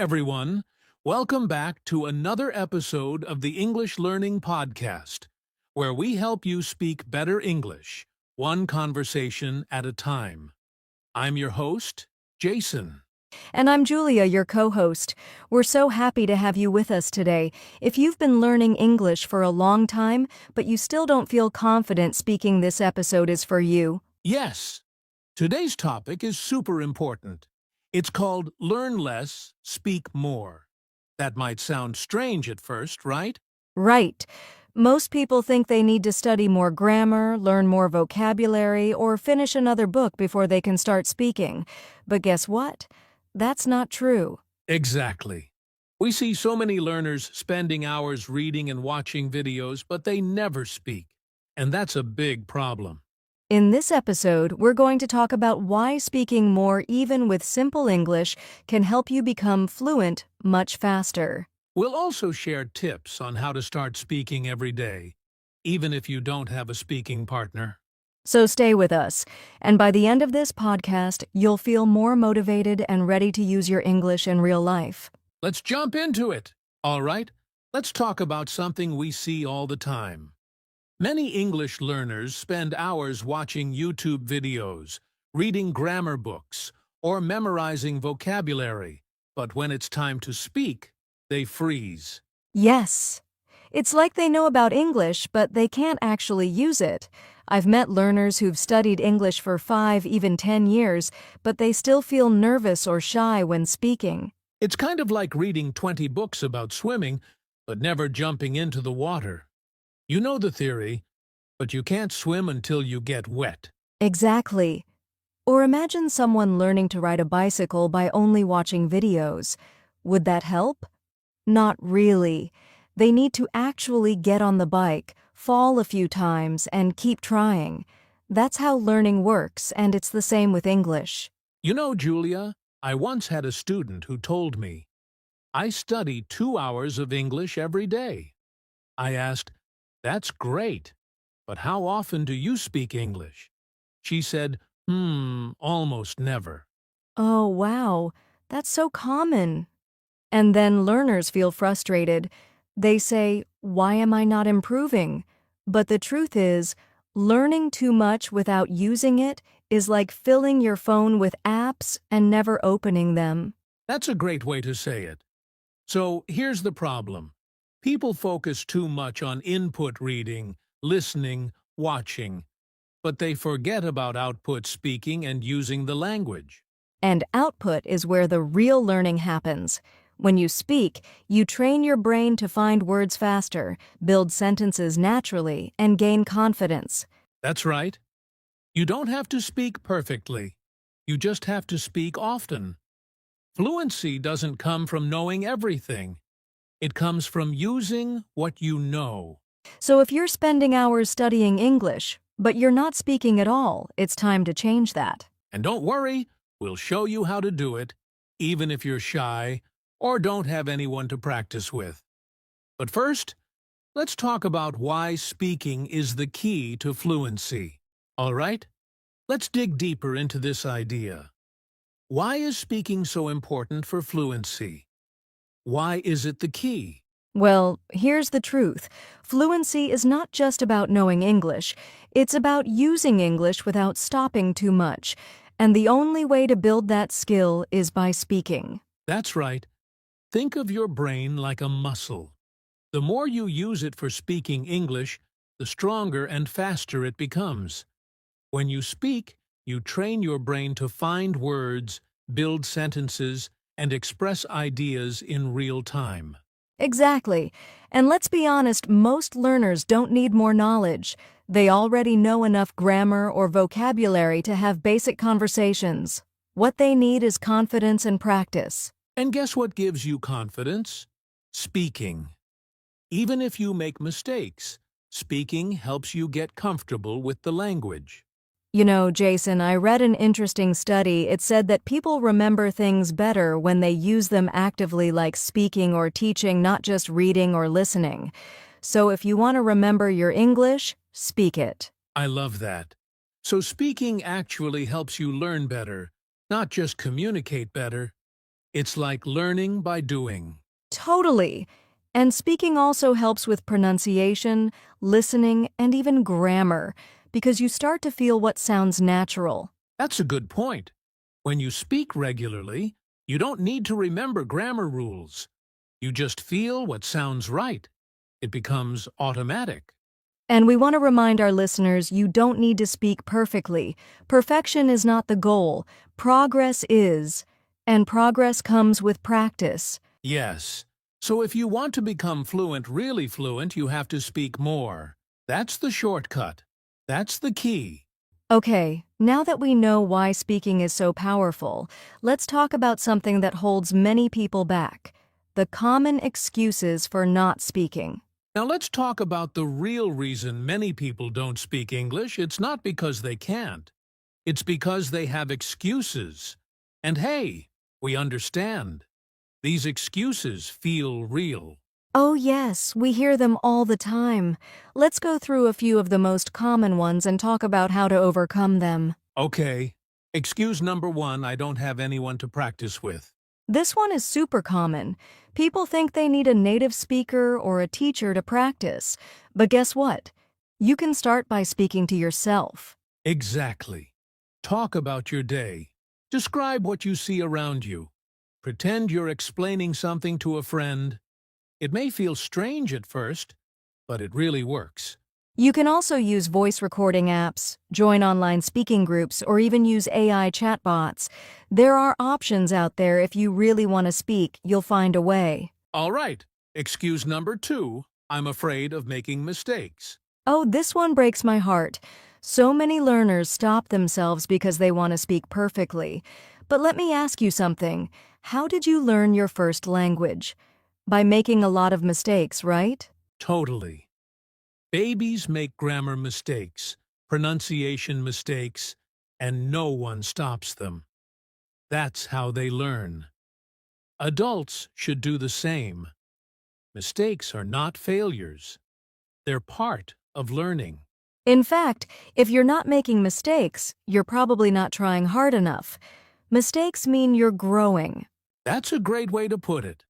everyone. Welcome back to another episode of the English Learning Podcast, where we help you speak better English, one conversation at a time. I'm your host, Jason. And I'm Julia, your co-host. We're so happy to have you with us today. If you've been learning English for a long time, but you still don't feel confident speaking, this episode is for you. Yes, today's topic is super important. It's called Learn Less, Speak More. That might sound strange at first, right? Right. Most people think they need to study more grammar, learn more vocabulary, or finish another book before they can start speaking. But guess what? That's not true. Exactly. We see so many learners spending hours reading and watching videos, but they never speak. And that's a big problem. In this episode, we're going to talk about why speaking more, even with simple English, can help you become fluent much faster. We'll also share tips on how to start speaking every day, even if you don't have a speaking partner. So stay with us, and by the end of this podcast, you'll feel more motivated and ready to use your English in real life. Let's jump into it. All right, let's talk about something we see all the time. Many English learners spend hours watching YouTube videos, reading grammar books, or memorizing vocabulary, but when it's time to speak, they freeze. Yes. It's like they know about English, but they can't actually use it. I've met learners who've studied English for 5, even 10 years, but they still feel nervous or shy when speaking. It's kind of like reading 20 books about swimming, but never jumping into the water. You know the theory, but you can't swim until you get wet. Exactly. Or imagine someone learning to ride a bicycle by only watching videos. Would that help? Not really. They need to actually get on the bike, fall a few times, and keep trying. That's how learning works, and it's the same with English. You know, Julia, I once had a student who told me, I study 2 hours of English every day. I asked, that's great, but how often do you speak English? She said, almost never. Oh, wow. That's so common. And then learners feel frustrated. They say, why am I not improving? But the truth is, learning too much without using it is like filling your phone with apps and never opening them. That's a great way to say it. So here's the problem. People focus too much on input reading, listening, watching, but they forget about output speaking and using the language. And output is where the real learning happens. When you speak, you train your brain to find words faster, build sentences naturally, and gain confidence. That's right. You don't have to speak perfectly. You just have to speak often. Fluency doesn't come from knowing everything. It comes from using what you know. So if you're spending hours studying English, but you're not speaking at all, it's time to change that. And don't worry, we'll show you how to do it, even if you're shy or don't have anyone to practice with. But first, let's talk about why speaking is the key to fluency. All right? Let's dig deeper into this idea. Why is speaking so important for fluency? Why is it the key? Well, here's the truth. Fluency is not just about knowing English. It's about using English without stopping too much. And the only way to build that skill is by speaking. That's right. Think of your brain like a muscle. The more you use it for speaking English, the stronger and faster it becomes. When you speak, you train your brain to find words, build sentences, and express ideas in real time. Exactly. And let's be honest, most learners don't need more knowledge. They already know enough grammar or vocabulary to have basic conversations. What they need is confidence and practice. And guess what gives you confidence? Speaking. Even if you make mistakes, speaking helps you get comfortable with the language. You know, Jason, I read an interesting study. It said that people remember things better when they use them actively, like speaking or teaching, not just reading or listening. So if you want to remember your English, speak it. I love that. So speaking actually helps you learn better, not just communicate better. It's like learning by doing. Totally. And speaking also helps with pronunciation, listening, and even grammar, because you start to feel what sounds natural. That's a good point. When you speak regularly, you don't need to remember grammar rules. You just feel what sounds right. It becomes automatic. And we want to remind our listeners you don't need to speak perfectly. Perfection is not the goal. Progress is. And progress comes with practice. Yes. So if you want to become fluent, really fluent, you have to speak more. That's the shortcut. That's the key. Okay, now that we know why speaking is so powerful, let's talk about something that holds many people back: the common excuses for not speaking. Now let's talk about the real reason many people don't speak English. It's not because they can't. It's because they have excuses. And hey, we understand. These excuses feel real. Oh, yes, we hear them all the time. Let's go through a few of the most common ones and talk about how to overcome them. Okay. Excuse number one, I don't have anyone to practice with. This one is super common. People think they need a native speaker or a teacher to practice. But guess what? You can start by speaking to yourself. Exactly. Talk about your day. Describe what you see around you. Pretend you're explaining something to a friend. It may feel strange at first, but it really works. You can also use voice recording apps, join online speaking groups, or even use AI chatbots. There are options out there. If you really want to speak, you'll find a way. All right. Excuse number two, I'm afraid of making mistakes. Oh, this one breaks my heart. So many learners stop themselves because they want to speak perfectly. But let me ask you something. How did you learn your first language? By making a lot of mistakes, right? Totally. Babies make grammar mistakes, pronunciation mistakes, and no one stops them. That's how they learn. Adults should do the same. Mistakes are not failures. They're part of learning. In fact, if you're not making mistakes, you're probably not trying hard enough. Mistakes mean you're growing. That's a great way to put it.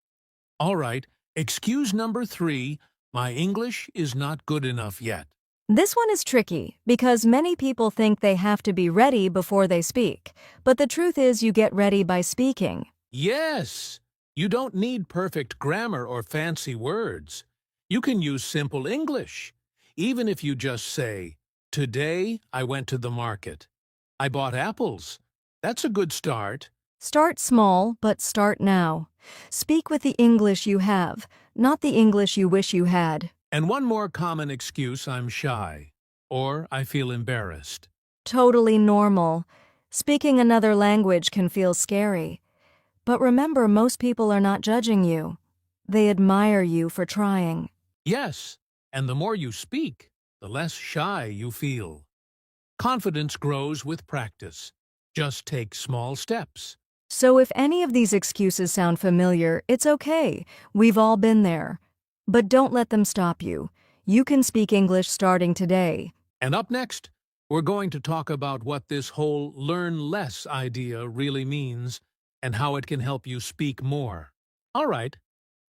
All right, excuse number three, my English is not good enough yet. This one is tricky because many people think they have to be ready before they speak. But the truth is you get ready by speaking. Yes, you don't need perfect grammar or fancy words. You can use simple English. Even if you just say, "Today I went to the market. I bought apples." That's a good start. Start small, but start now. Speak with the English you have, not the English you wish you had. And one more common excuse, I'm shy, or I feel embarrassed. Totally normal. Speaking another language can feel scary. But remember, most people are not judging you. They admire you for trying. Yes, and the more you speak, the less shy you feel. Confidence grows with practice. Just take small steps. So if any of these excuses sound familiar, it's okay. We've all been there. But don't let them stop you. You can speak English starting today. And up next, we're going to talk about what this whole learn less idea really means and how it can help you speak more. All right,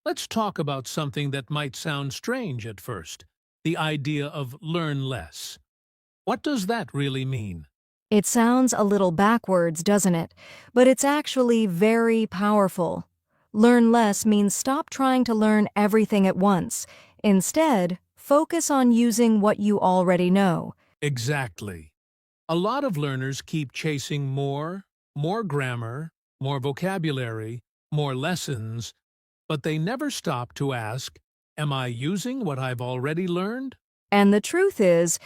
let's talk about something that might sound strange at first, the idea of learn less. What does that really mean? It sounds a little backwards, doesn't it? But it's actually very powerful. Learn less means stop trying to learn everything at once. Instead, focus on using what you already know. Exactly. A lot of learners keep chasing more grammar, more vocabulary, more lessons, but they never stop to ask, am I using what I've already learned? And the truth is,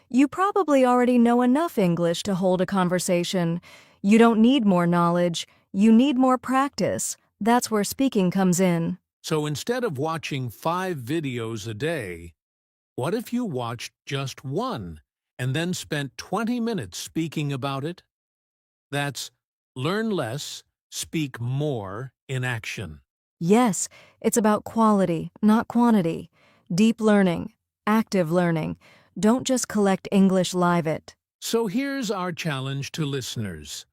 you probably already know enough English to hold a conversation. You don't need more knowledge. You need more practice. That's where speaking comes in. So instead of watching 5 videos a day, what if you watched just one and then spent 20 minutes speaking about it? That's learn less, speak more in action. Yes, it's about quality, not quantity. Deep learning, active learning. Don't just collect English, live it. So here's our challenge to listeners.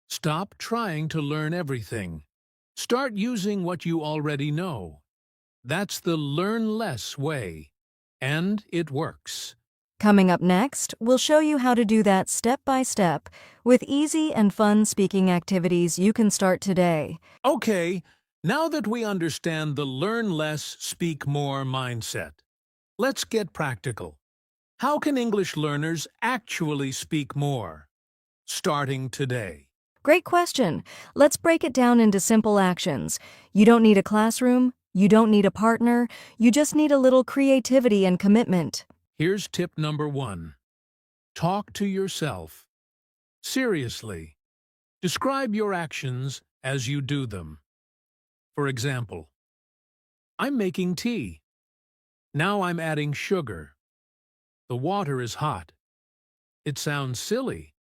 Stop trying to learn everything. Start using what you already know. That's the learn less way, and it works. Coming up next, we'll show you how to do that step by step with easy and fun speaking activities you can start today. Okay, now that we understand the learn less, speak more mindset, let's get practical. How can English learners actually speak more? Starting today. Great question. Let's break it down into simple actions. You don't need a classroom, you don't need a partner, you just need a little creativity and commitment. Here's tip number 1. Talk to yourself. Seriously. Describe your actions as you do them. For example, I'm making tea. Now I'm adding sugar. The water is hot. It sounds silly,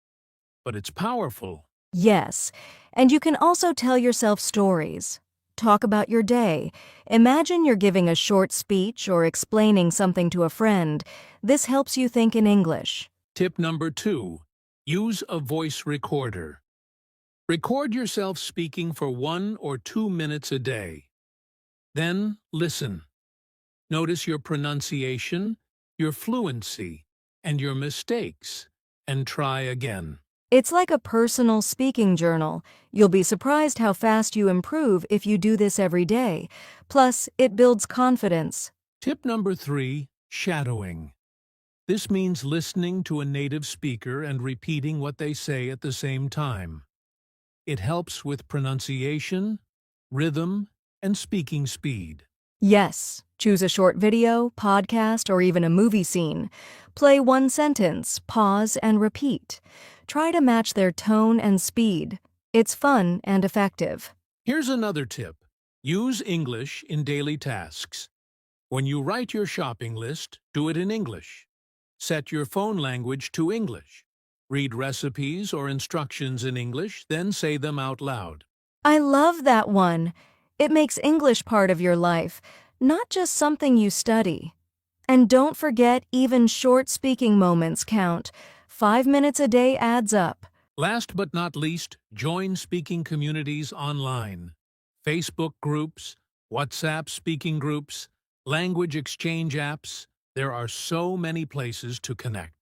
but it's powerful. Yes, and you can also tell yourself stories. Talk about your day. Imagine you're giving a short speech or explaining something to a friend. This helps you think in English. Tip number 2. Use a voice recorder. Record yourself speaking for 1 or 2 minutes a day. Then listen. Notice your pronunciation, your fluency, and your mistakes, and try again. It's like a personal speaking journal. You'll be surprised how fast you improve if you do this every day. Plus, it builds confidence. Tip number 3. Shadowing. This means listening to a native speaker and repeating what they say at the same time. It helps with pronunciation, rhythm, and speaking speed. Yes, choose a short video, podcast, or even a movie scene. Play one sentence, pause, and repeat. Try to match their tone and speed. It's fun and effective. Here's another tip. Use English in daily tasks. When you write your shopping list, do it in English. Set your phone language to English. Read recipes or instructions in English, then say them out loud. I love that one. It makes English part of your life, not just something you study. And don't forget, even short speaking moments count. 5 minutes a day adds up. Last but not least, join speaking communities online. Facebook groups, WhatsApp speaking groups, language exchange apps. There are so many places to connect.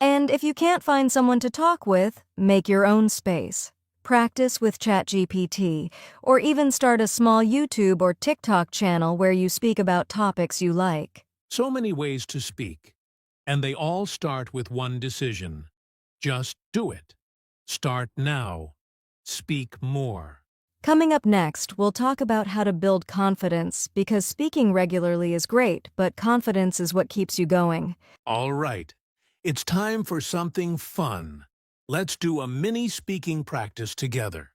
And if you can't find someone to talk with, make your own space. Practice with ChatGPT, or even start a small YouTube or TikTok channel where you speak about topics you like. So many ways to speak, and they all start with one decision. Just do it. Start now. Speak more. Coming up next, we'll talk about how to build confidence, because speaking regularly is great, but confidence is what keeps you going. All right. It's time for something fun. Let's do a mini speaking practice together.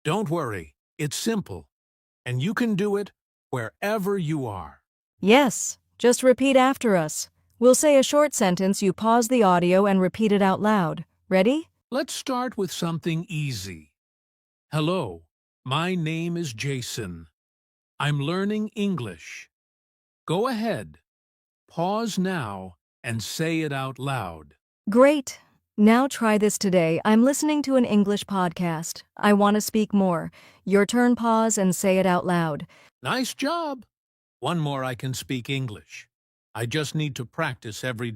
Don't worry, it's simple, and you can do it wherever you are. Yes, just repeat after us. We'll say a short sentence, you pause the audio and repeat it out loud. Ready? Let's start with something easy. Hello, my name is Jason. I'm learning English. Go ahead. Pause now and say it out loud. Great. Now try this today. I'm listening to an English podcast. I want to speak more. Your turn, pause and say it out loud. Nice job. One more, I can speak English. I just need to practice every day.